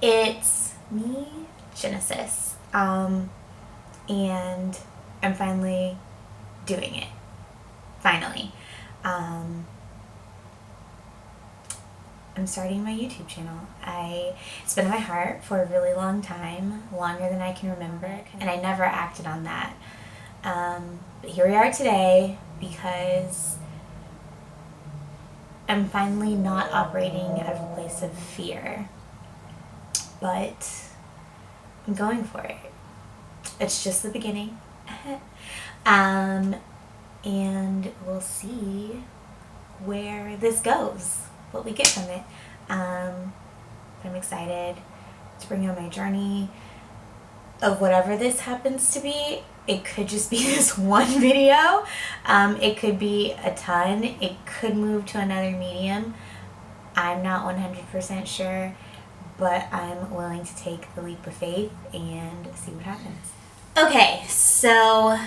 It's me, Genesis. And I'm finally doing it. Finally. I'm starting my YouTube channel. It's been on my heart for a really long time, longer than I can remember, and I never acted on that. But here we are today because I'm finally not operating out of a place of fear, but I'm going for it. It's just the beginning. And we'll see where this goes, what we get from it. I'm excited to bring you on my journey of whatever this happens to be. It could just be this one video. It could be a ton. It could move to another medium. I'm not 100% sure, but I'm willing to take the leap of faith and see what happens. Okay, so,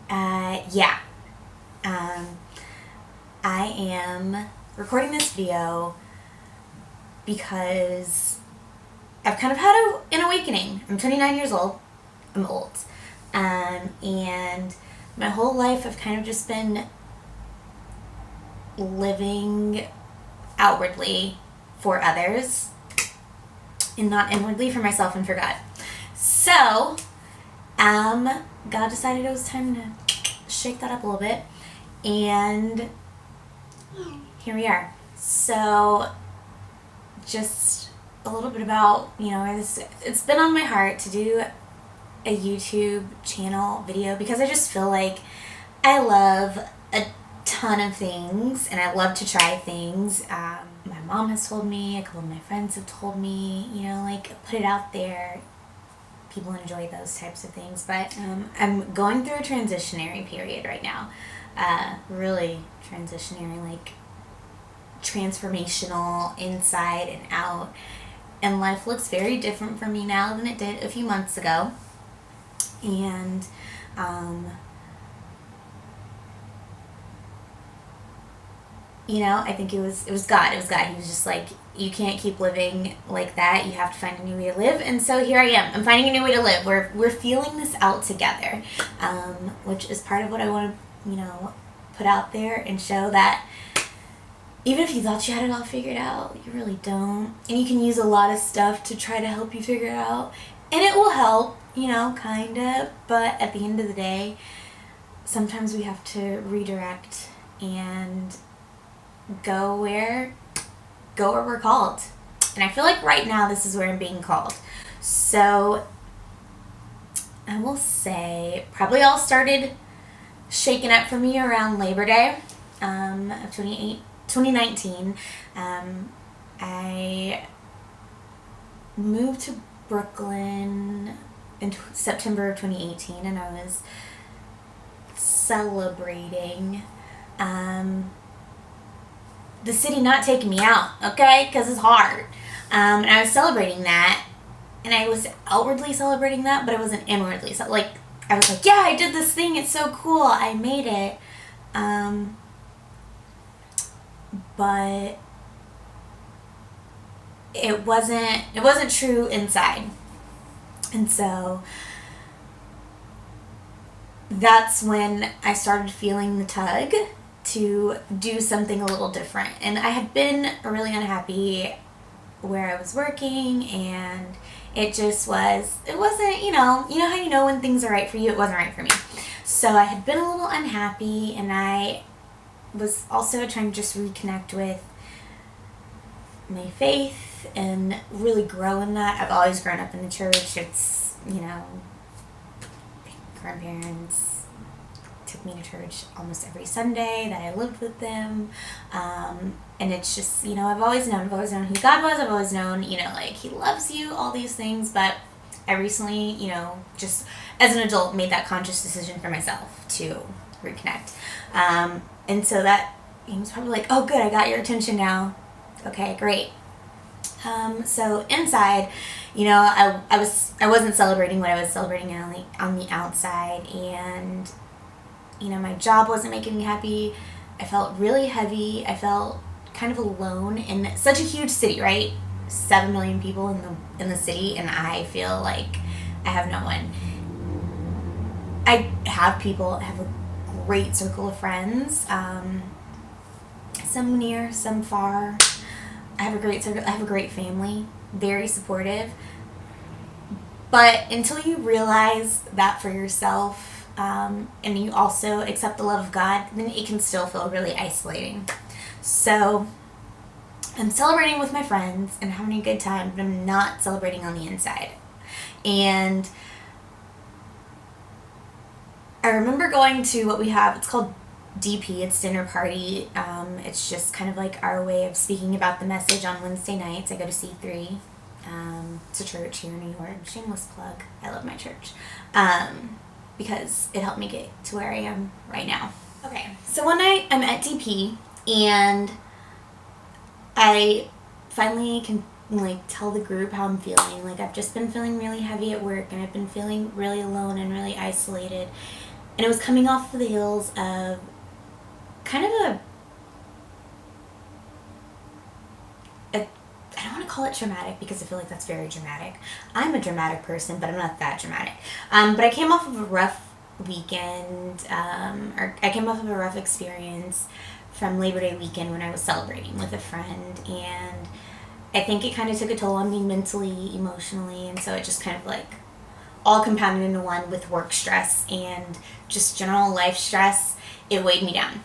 yeah. I am recording this video because I've kind of had an awakening. I'm 29 years old. I'm old. And my whole life I've kind of just been living outwardly for others and not inwardly for myself and for God. So, God decided it was time to shake that up a little bit, and here we are. So, just a little bit about, it's been on my heart to do a YouTube channel video because I just feel like I love a ton of things and I love to try things. My mom has told me, a couple of my friends have told me, put it out there. People enjoy those types of things, but I'm going through a transitionary period right now. Really transitionary, transformational inside and out. And life looks very different for me now than it did a few months ago. And I think it was God. It was God. He was just like, you can't keep living like that. You have to find a new way to live. And so here I am. I'm finding a new way to live. We're feeling this out together, which is part of what I want to, put out there and show that even if you thought you had it all figured out, you really don't. And you can use a lot of stuff to try to help you figure it out. And it will help, kind of. But at the end of the day, sometimes we have to redirect and go where we're called. And I feel like right now this is where I'm being called. So I will say probably all started shaking up for me around Labor Day of 2019. I moved to Brooklyn in September of 2018, and I was celebrating the city not taking me out, okay? Because it's hard. And I was celebrating that, and I was outwardly celebrating that, but I wasn't inwardly. So, I was like, yeah, I did this thing. It's so cool. I made it. But it wasn't true inside. And so that's when I started feeling the tug to do something a little different. And I had been really unhappy where I was working, and it wasn't, how you know when things are right for you, it wasn't right for me. So I had been a little unhappy, and I was also trying to just reconnect with my faith and really grow in that. I've always grown up in the church. It's, grandparents took me to church almost every Sunday that I lived with them. And it's just, I've always known who God was. I've always known, He loves you, all these things. But I recently, just as an adult made that conscious decision for myself to reconnect. And so that, he was probably like, oh, good, I got your attention now. Okay, great. So inside, I wasn't celebrating what I was celebrating on the outside, and my job wasn't making me happy. I felt really heavy. I felt kind of alone in such a huge city, right? 7 million people in the city, and I feel like I have no one. I have people. I have a great circle of friends. Some near, some far. I have a great circle. I have a great family. Very supportive. But until you realize that for yourself, and you also accept the love of God, then it can still feel really isolating. So I'm celebrating with my friends and having a good time, but I'm not celebrating on the inside. And I remember going to what we have, it's called DP, it's dinner party. It's just kind of like our way of speaking about the message on Wednesday nights. I go to C3. It's a church here in New York. Shameless plug. I love my church. Because it helped me get to where I am right now. Okay, so one night I'm at DP and I finally can like tell the group how I'm feeling. Like I've just been feeling really heavy at work and I've been feeling really alone and really isolated. And it was coming off of the heels of kind of I don't want to call it dramatic because I feel like that's very dramatic. I'm a dramatic person, but I'm not that dramatic. But I came off of a rough weekend, or I came off of a rough experience from Labor Day weekend when I was celebrating with a friend, and I think it kind of took a toll on me mentally, emotionally, and so it just kind of like all compounded into one with work stress and just general life stress. It weighed me down.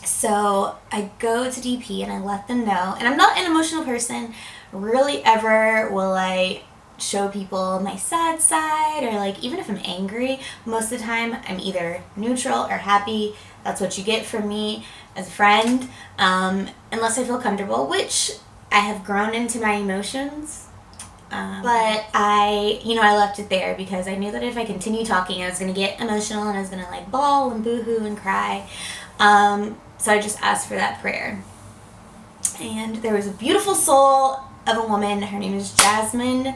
So I go to DP and I let them know, and I'm not an emotional person, really ever will I show people my sad side, or like even if I'm angry, most of the time I'm either neutral or happy. That's what you get from me as a friend, unless I feel comfortable, which I have grown into my emotions. But I left it there because I knew that if I continued talking, I was going to get emotional and I was going to like bawl and boo-hoo and cry. So I just asked for that prayer. And there was a beautiful soul of a woman. Her name is Jasmine.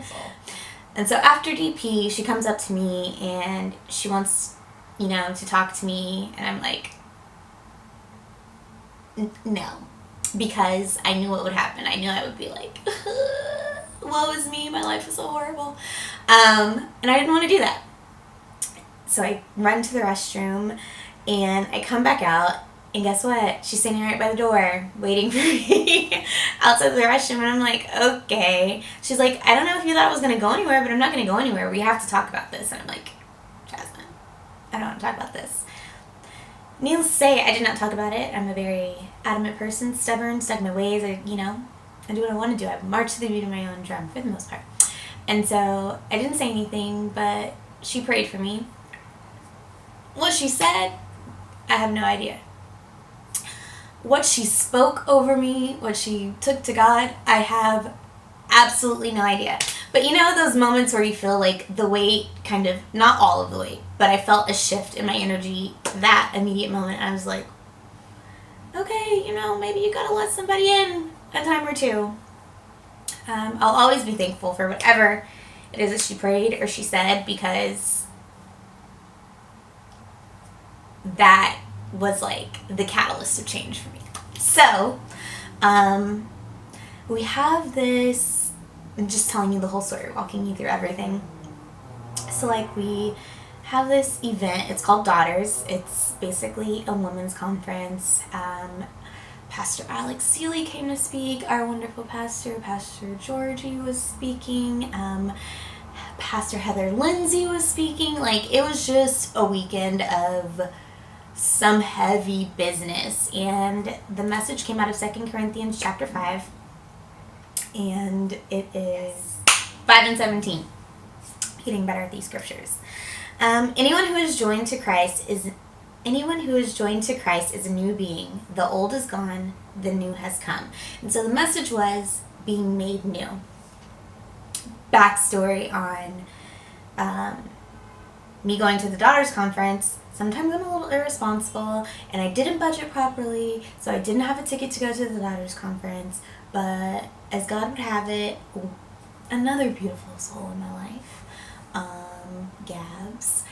And so after DP, she comes up to me and she wants, to talk to me. And I'm like, no. Because I knew what would happen. I knew I would be like, woe is me, my life is so horrible. And I didn't want to do that. So I run to the restroom and I come back out, and guess what? She's standing right by the door waiting for me outside the restroom, and I'm like, okay. She's like, I don't know if you thought I was going to go anywhere, but I'm not going to go anywhere. We have to talk about this. And I'm like, Jasmine, I don't want to talk about this. Needless to say, I did not talk about it. I'm a very adamant person, stubborn, stuck in my ways. I do what I want to do. I march to the beat of my own drum for the most part. And so I didn't say anything, but she prayed for me. What she said, I have no idea. What she spoke over me, what she took to God, I have absolutely no idea. But those moments where you feel like the weight kind of, not all of the weight, but I felt a shift in my energy that immediate moment. I was like, okay, maybe you gotta let somebody in a time or two. I'll always be thankful for whatever it is that she prayed or she said, because that was like the catalyst of change for me. So, we have this, I'm just telling you the whole story, walking you through everything. So like we have this event, it's called Daughters. It's basically a women's conference. Pastor Alex Seeley came to speak, our wonderful pastor. Pastor Georgie was speaking. Pastor Heather Lindsay was speaking. Like, it was just a weekend of some heavy business. And the message came out of 2 Corinthians chapter 5. And it is 5 and 17. Getting better at these scriptures. Anyone who is joined to Christ is a new being. The old is gone, the new has come. And so the message was being made new. Backstory on me going to the Daughters Conference. Sometimes I'm a little irresponsible, and I didn't budget properly, so I didn't have a ticket to go to the Daughters Conference. But as God would have it, another beautiful soul in my life, Gabs,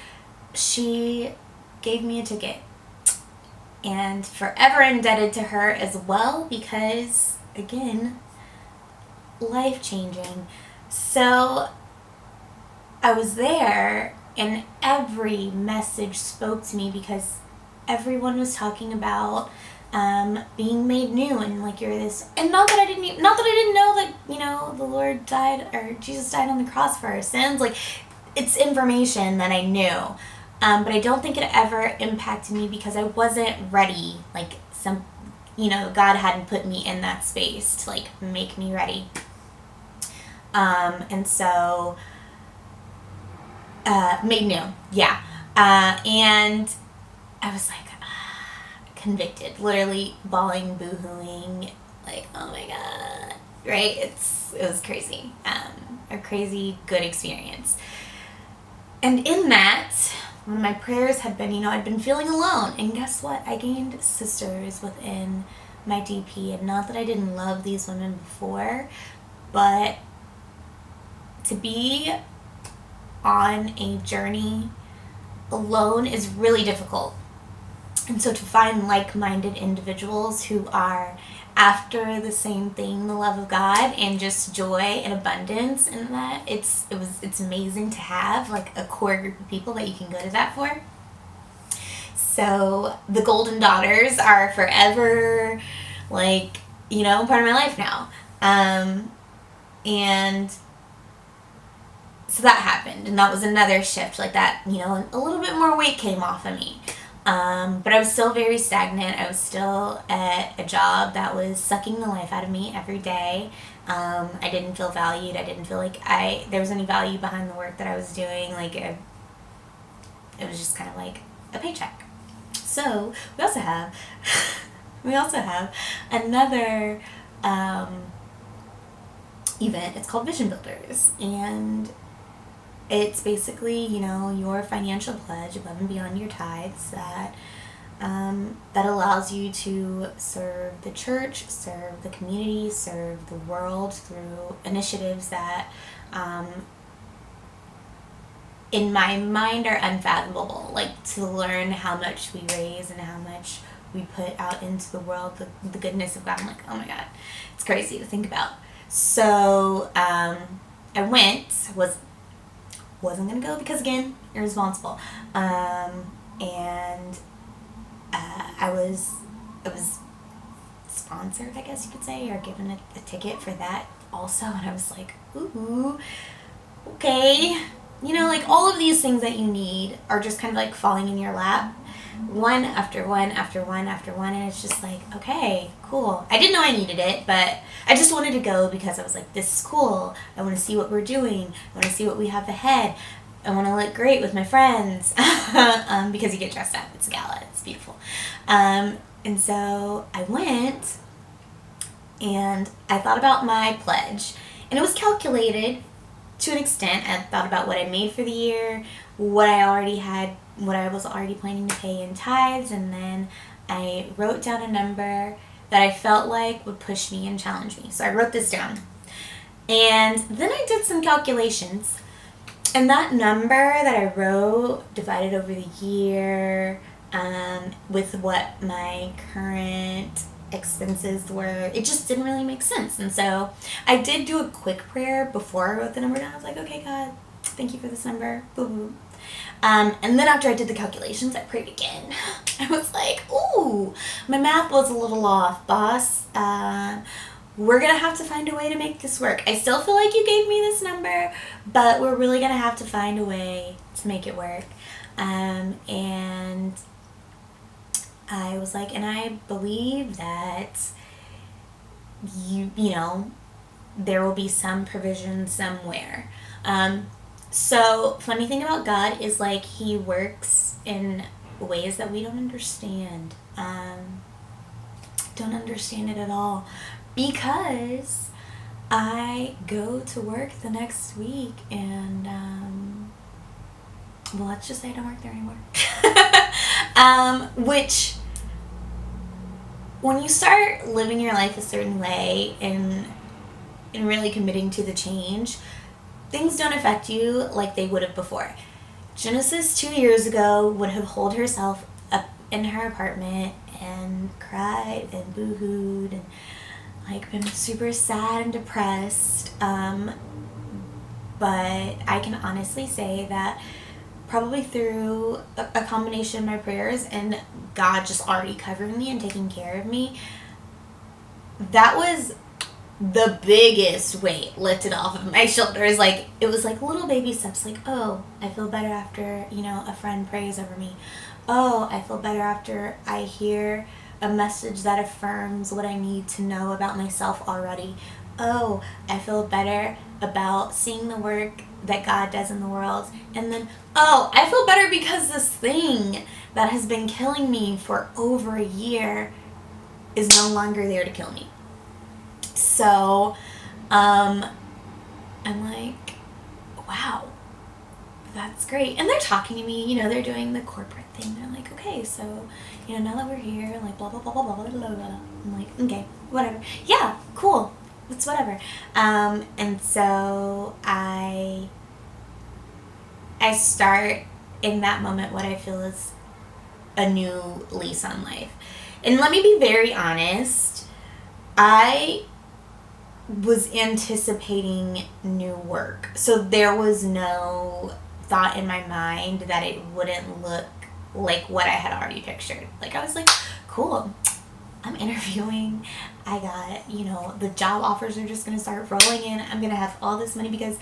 she gave me a ticket, and forever indebted to her as well, because again, life-changing. So I was there, and every message spoke to me because everyone was talking about being made new, and like you're this, and not that I didn't know that the Lord died, or Jesus died on the cross for our sins. Like, it's information that I knew, but I don't think it ever impacted me because I wasn't ready. Like, God hadn't put me in that space to like make me ready, and so made new, yeah, and I was like, convicted, literally bawling, boo-hooing, like, oh my God, right? It was crazy, a crazy good experience. And in that, one of my prayers had been, I'd been feeling alone, and guess what? I gained sisters within my DP, and not that I didn't love these women before, but to be on a journey alone is really difficult. And so to find like-minded individuals who are after the same thing, the love of God and just joy and abundance, and that it's amazing to have like a core group of people that you can go to that for. So the Golden Daughters are forever, like, part of my life now, and so that happened, and that was another shift, like that, a little bit more weight came off of me. But I was still very stagnant. I was still at a job that was sucking the life out of me every day. I didn't feel valued. I didn't feel like there was any value behind the work that I was doing. Like, it was just kind of like a paycheck. So we also have another event. It's called Vision Builders, and it's basically, your financial pledge above and beyond your tithes that allows you to serve the church, serve the community, serve the world through initiatives that, in my mind, are unfathomable. Like, to learn how much we raise and how much we put out into the world, the goodness of God. I'm like, oh my God, it's crazy to think about. So I wasn't going to go because, again, irresponsible. And I was sponsored, I guess you could say, or given a ticket for that also. And I was like, ooh, okay. Like, all of these things that you need are just kind of like falling in your lap, one after one after one after one. And it's just like, okay, cool. I didn't know I needed it, but I just wanted to go because I was like, this is cool. I want to see what we're doing. I want to see what we have ahead. I want to look great with my friends. Because you get dressed up. It's a gala. It's beautiful. And so I went, and I thought about my pledge, and it was calculated to an extent. I thought about what I made for the year, what I was already planning to pay in tithes, and then I wrote down a number that I felt like would push me and challenge me. So I wrote this down. And then I did some calculations. And that number that I wrote, divided over the year, with what my current expenses were, it just didn't really make sense. And so I did do a quick prayer before I wrote the number down. I was like, okay, God, thank you for this number. Boo boo. And then after I did the calculations, I prayed again. I was like, ooh, my math was a little off, boss. We're going to have to find a way to make this work. I still feel like you gave me this number, but we're really going to have to find a way to make it work. And I was like, and I believe that there will be some provision somewhere. So funny thing about God is, like, he works in ways that we don't understand. Don't understand it at all, because I go to work the next week, and well, let's just say I don't work there anymore. Which, when you start living your life a certain way and really committing to the change, things don't affect you like they would have before. Genesis 2 years ago would have holed herself up in her apartment and cried and boo-hooed and like been super sad and depressed. But I can honestly say that probably through a combination of my prayers and God just already covering me and taking care of me, that was the biggest weight lifted off of my shoulders. Like, it was like little baby steps, like, oh, I feel better after, a friend prays over me. Oh, I feel better after I hear a message that affirms what I need to know about myself already. Oh, I feel better about seeing the work that God does in the world. And then, oh, I feel better because this thing that has been killing me for over a year is no longer there to kill me. So, I'm like, wow, that's great. And they're talking to me, they're doing the corporate thing. They're like, okay, so, now that we're here, like, blah, blah, blah, blah, blah, blah, blah. I'm like, okay, whatever. Yeah, cool. It's whatever. And so I start in that moment what I feel is a new lease on life. And let me be very honest, I was anticipating new work. So there was no thought in my mind that it wouldn't look like what I had already pictured. Like, I was like, cool, I'm interviewing. I got, the job offers are just going to start rolling in. I'm going to have all this money because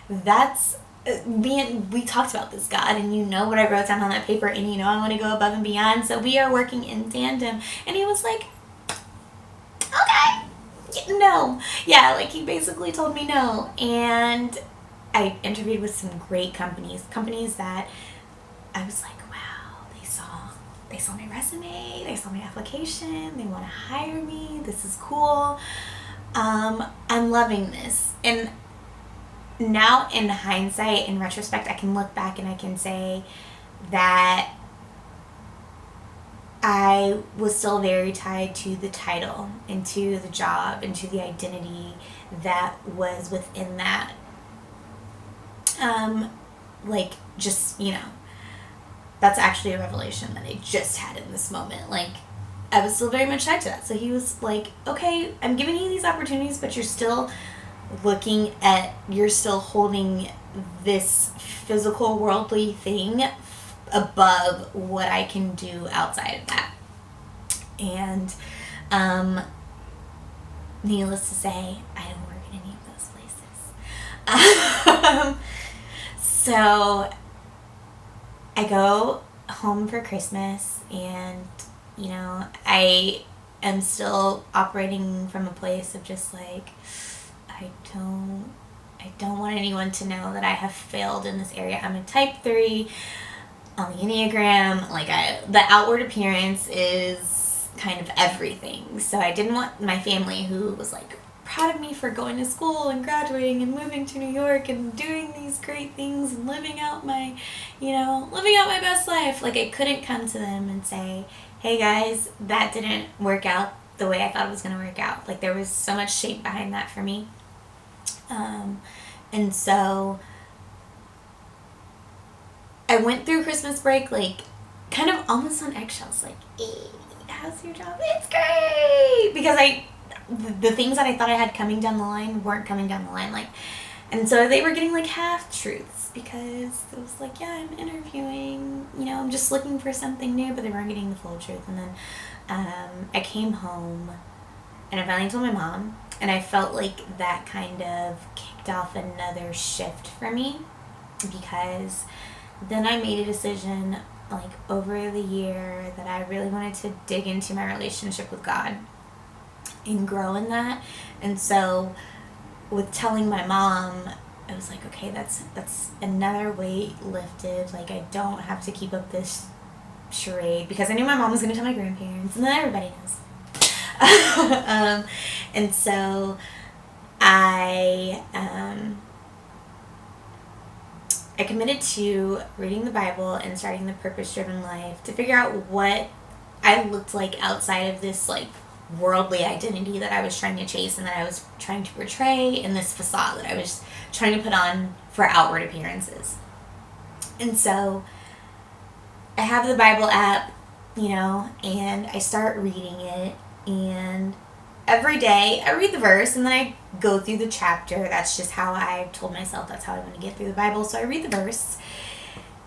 that's we talked about this, God, and what I wrote down on that paper, and I want to go above and beyond. So we are working in tandem. And he was like, okay. No. Yeah, like, he basically told me no. And I interviewed with some great companies that I was like, wow, they saw my resume, they saw my application, they want to hire me, this is cool. I'm loving this. And now, in hindsight, in retrospect, I can look back and I can say that I was still very tied to the title and to the job and to the identity that was within that. That's actually a revelation that I just had in this moment. Like, I was still very much tied to that. So he was like, okay, I'm giving you these opportunities, but you're still holding this physical, worldly thing above what I can do outside of that. And needless to say, I don't work in any of those places. So I go home for Christmas, and I am still operating from a place of just like, I don't want anyone to know that I have failed in this area. I'm a type 3 on the Enneagram. Like, the outward appearance is kind of everything. So I didn't want my family, who was like proud of me for going to school and graduating and moving to New York and doing these great things and living out my best life. Like, I couldn't come to them and say, hey guys, that didn't work out the way I thought it was going to work out. Like, there was so much shame behind that for me. And so I went through Christmas break, like, kind of almost on eggshells, like, hey, how's your job? It's great! Because the things that I thought I had coming down the line weren't coming down the line, like, and so they were getting, like, half-truths, because it was like, yeah, I'm interviewing, I'm just looking for something new, but they weren't getting the full truth. And then I came home, and I finally told my mom, and I felt like that kind of kicked off another shift for me, because then I made a decision, like, over the year, that I really wanted to dig into my relationship with God and grow in that. And so with telling my mom, I was like, okay, that's another weight lifted. Like, I don't have to keep up this charade, because I knew my mom was going to tell my grandparents, and then everybody knows. And so I committed to reading the Bible and starting the purpose-driven life to figure out what I looked like outside of this, like, worldly identity that I was trying to chase and that I was trying to portray in this facade that I was trying to put on for outward appearances. And so I have the Bible app, and I start reading it, and every day I read the verse and then I go through the chapter. That's just how I told myself that's how I want to get through the Bible. So I read the verse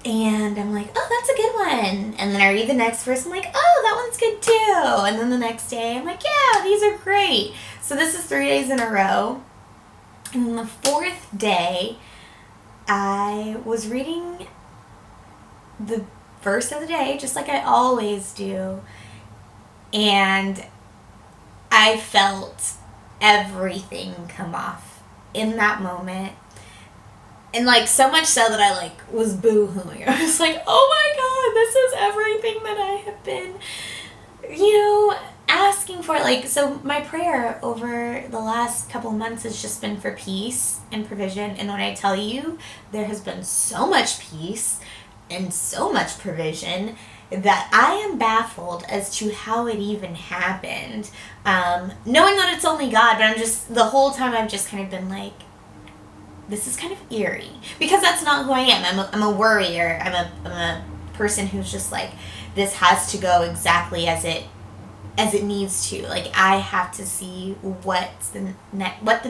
and I'm like, oh, that's a good one. And then I read the next verse. I'm like, oh, that one's good too. And then the next day I'm like, yeah, these are great. So this is 3 days in a row. And then the fourth day, I was reading the verse of the day, just like I always do. And I felt everything come off in that moment. And, like, so much so that I, like, was boo-hooing. I was like, oh my God, this is everything that I have been, asking for. Like, so my prayer over the last couple of months has just been for peace and provision. And when I tell you, there has been so much peace and so much provision that I am baffled as to how it even happened. Knowing that it's only God, but the whole time I've just kind of been like, this is kind of eerie. Because that's not who I am. I'm a worrier. I'm a person who's just like, this has to go exactly as it needs to. Like, I have to see what the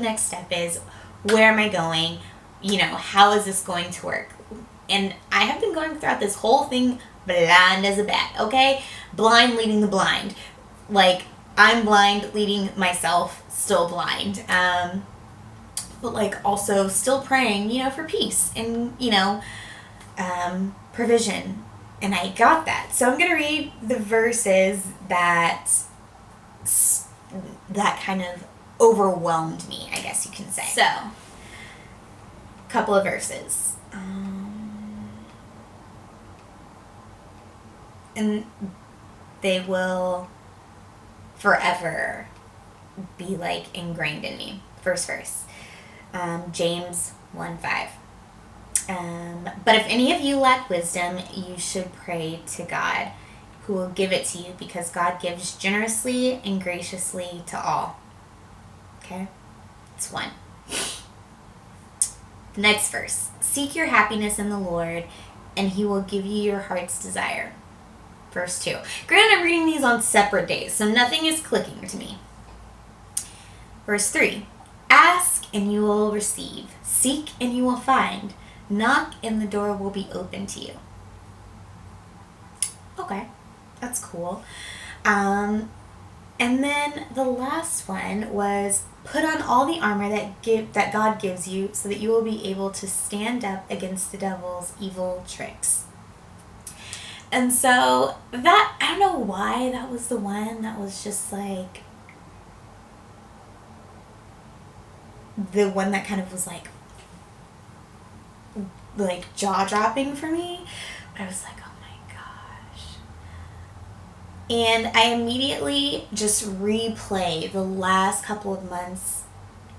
next step is. Where am I going? How is this going to work? And I have been going throughout this whole thing blind as a bat, okay? Blind leading the blind. Like, I'm blind leading myself, still blind. But, like, also still praying, for peace and, provision. And I got that. So I'm going to read the verses that kind of overwhelmed me, I guess you can say. So, a couple of verses. And they will forever be, like, ingrained in me. First verse. James 1:5. But if any of you lack wisdom, you should pray to God, who will give it to you, because God gives generously and graciously to all. Okay? That's one. The next verse. Seek your happiness in the Lord, and he will give you your heart's desire. Verse 2. Granted, I'm reading these on separate days, so nothing is clicking to me. Verse 3. Ask, and you will receive. Seek, and you will find. Knock, and the door will be open to you. Okay, that's cool. And then the last one was, put on all the armor that God gives you, so that you will be able to stand up against the devil's evil tricks. And so that, I don't know why that was the one that was just like, the one that kind of was like jaw-dropping for me. But I was like, oh my gosh. And I immediately just replay the last couple of months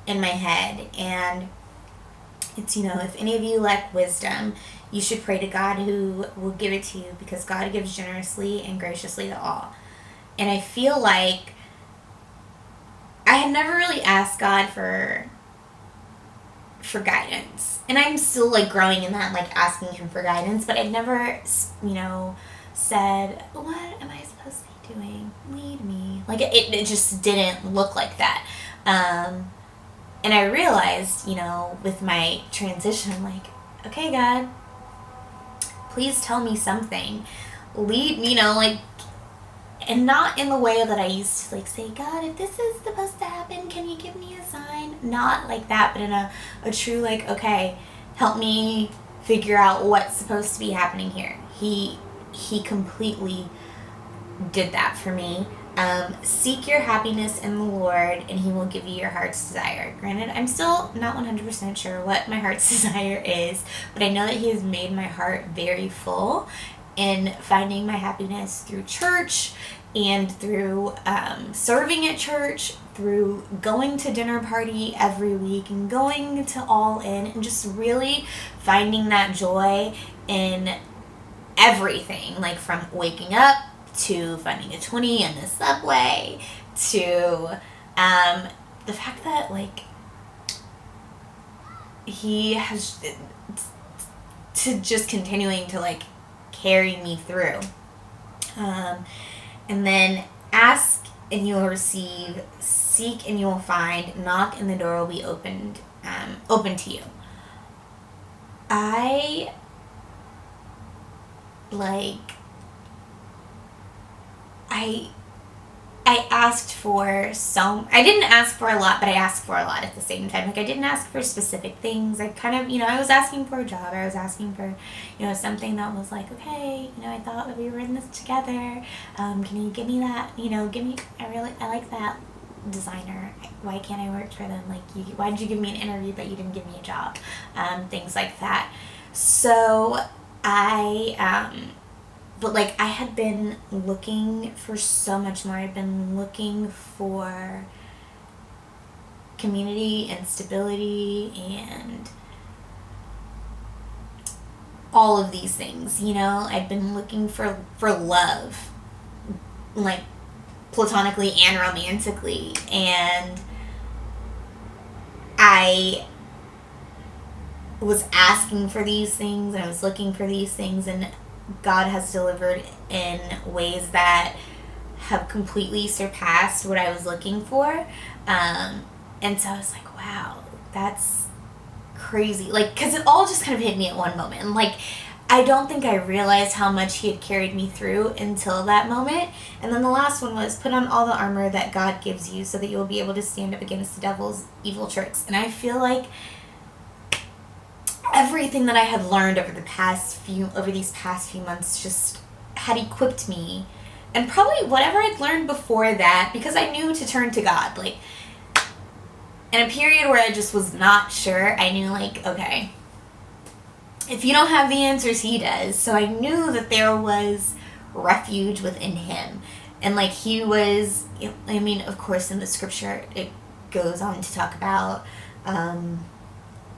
in my head. And it's, if any of you lack wisdom, you should pray to God, who will give it to you, because God gives generously and graciously to all. And I feel like I had never really asked God for guidance. And I'm still, like, growing in that, like, asking him for guidance. But I've never, said, what am I supposed to be doing? Lead me. Like, it just didn't look like that. And I realized, with my transition, I'm like, okay, God, please tell me something. Lead me, and not in the way that I used to, like, say, God, if this is supposed to happen, can you give me a sign? Not like that, but in a true, like, okay, help me figure out what's supposed to be happening here. He completely did that for me. Seek your happiness in the Lord, and he will give you your heart's desire. Granted, I'm still not 100% sure what my heart's desire is, but I know that he has made my heart very full in finding my happiness through church and through serving at church, through going to dinner party every week and going to All In, and just really finding that joy in everything, like from waking up to finding a 20 in the subway to the fact that, like, he has to just continuing to, like, carry me through. And then ask and you'll receive, seek and you will find, knock and the door will be open to you. I asked for I didn't ask for a lot, but I asked for a lot at the same time. Like, I didn't ask for specific things. I kind of, I was asking for a job. I was asking for, something that was like, okay, I thought that we were in this together. Can you give me that? I like that designer. Why can't I work for them? Like, why did you give me an interview but you didn't give me a job? Things like that. So but I had been looking for so much more. I've been looking for community and stability and all of these things, I'd been looking for love, like platonically and romantically, and I was asking for these things and I was looking for these things, and God has delivered in ways that have completely surpassed what I was looking for. And so I was like, wow, that's crazy. Because it all just kind of hit me at one moment. And I don't think I realized how much he had carried me through until that moment. And then the last one was, put on all the armor that God gives you so that you will be able to stand up against the devil's evil tricks. And I feel like everything that I had learned over these past few months just had equipped me, and probably whatever I'd learned before that, because I knew to turn to God. In a period where I just was not sure, I knew okay, if you don't have the answers, he does. So I knew that there was refuge within him, and he was, of course in the scripture it goes on to talk about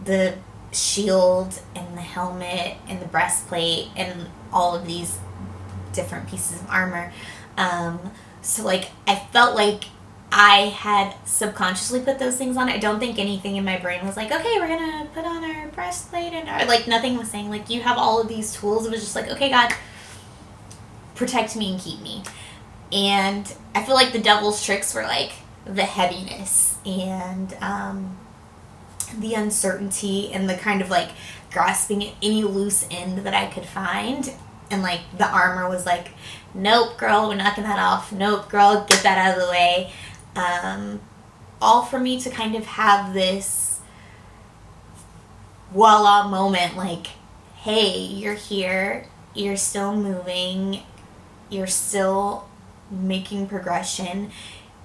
the shield and the helmet and the breastplate and all of these different pieces of armor. So I felt like I had subconsciously put those things on. I don't think anything in my brain was like, okay, we're gonna put on our breastplate and our, nothing was saying you have all of these tools. It was just okay, God, protect me and keep me. And I feel like the devil's tricks were the heaviness and the uncertainty and the kind of grasping at any loose end that I could find. And the armor was nope, girl, we're knocking that off. Nope, girl, get that out of the way. All for me to kind of have this voila moment, hey, you're here, you're still moving, you're still making progression.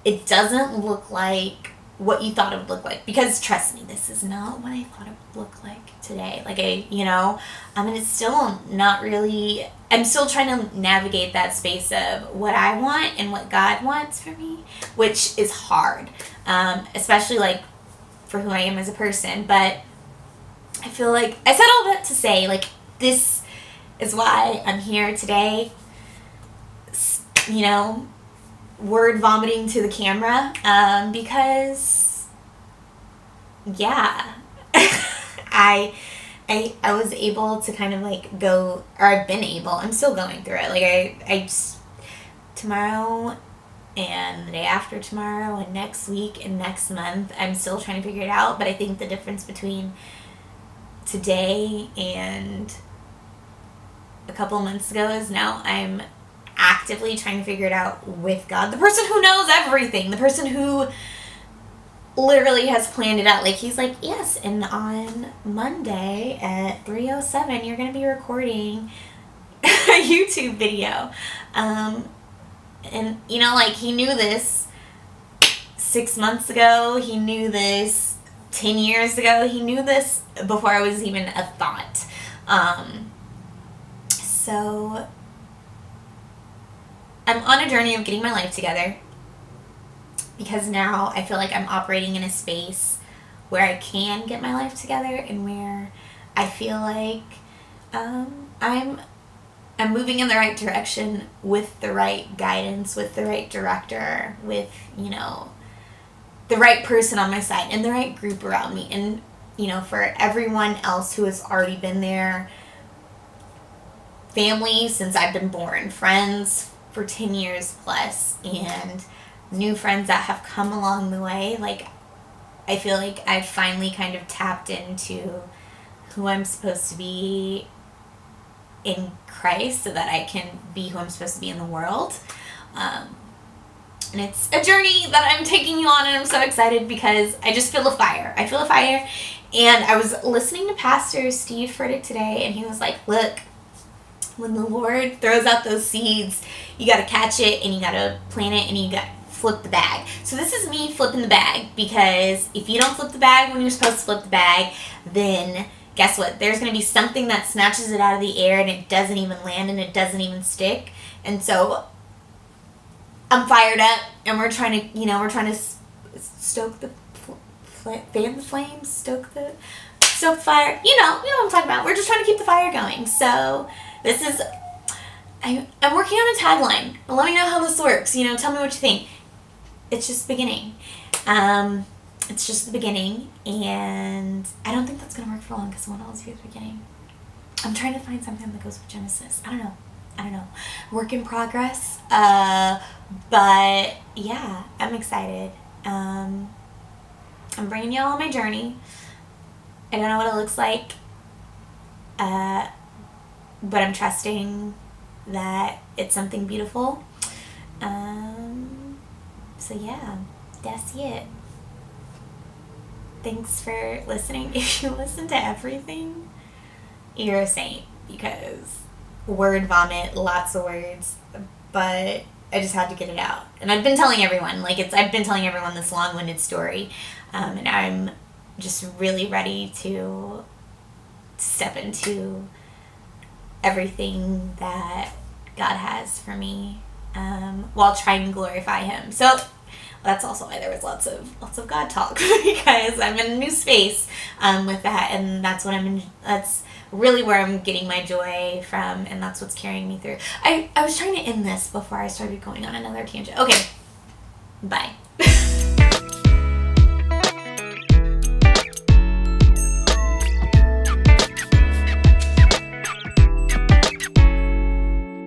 It doesn't look like what you thought it would look like, because trust me, this is not what I thought it would look like today. It's still not really, I'm still trying to navigate that space of what I want and what God wants for me, which is hard, especially for who I am as a person. But I feel like I said all that to say this is why I'm here today, word vomiting to the camera, because yeah, I was able to kind of go, or I've been able, I'm still going through it. I just, tomorrow and the day after tomorrow and next week and next month, I'm still trying to figure it out. But I think the difference between today and a couple months ago is now I'm actively trying to figure it out with God, the person who knows everything, the person who literally has planned it out. He's yes, and on Monday at 3:07 you're going to be recording a YouTube video, and he knew this 6 months ago, he knew this 10 years ago, he knew this before I was even a thought. So I'm on a journey of getting my life together, because now I feel like I'm operating in a space where I can get my life together, and where I feel like I'm moving in the right direction with the right guidance, with the right director, with the right person on my side and the right group around me. And for everyone else who has already been there, family since I've been born, friends for 10 years plus, and new friends that have come along the way. Like, I feel like I've finally kind of tapped into who I'm supposed to be in Christ so that I can be who I'm supposed to be in the world. And it's a journey that I'm taking you on, and I'm so excited because I just feel a fire. I feel a fire. And I was listening to Pastor Steve Furtick today, and he was like, look, when the Lord throws out those seeds, you got to catch it, and you got to plant it, and you got to flip the bag. So this is me flipping the bag, because if you don't flip the bag when you're supposed to flip the bag, then guess what? There's going to be something that snatches it out of the air, and it doesn't even land, and it doesn't even stick. And so I'm fired up, and we're trying to stoke the fan the flames, stoke the fire. You know what I'm talking about. We're just trying to keep the fire going. So this is, I'm working on a tagline. Let me know how this works. Tell me what you think. It's just the beginning. It's just the beginning, and I don't think that's gonna work for long because someone else be at the beginning. I'm trying to find something that goes with Genesis. I don't know. Work in progress. But yeah, I'm excited. I'm bringing y'all on my journey. I don't know what it looks like. But I'm trusting that it's something beautiful. So yeah, that's it. Thanks for listening. If you listen to everything, you're a saint, because word vomit, lots of words, but I just had to get it out. And I've been telling everyone, I've been telling everyone this long-winded story, and I'm just really ready to step into everything that God has for me, while trying to glorify Him. So that's also why there was lots of God talk, because I'm in a new space with that, and that's what that's really where I'm getting my joy from, and that's what's carrying me through. I was trying to end this before I started going on another tangent. Okay, bye.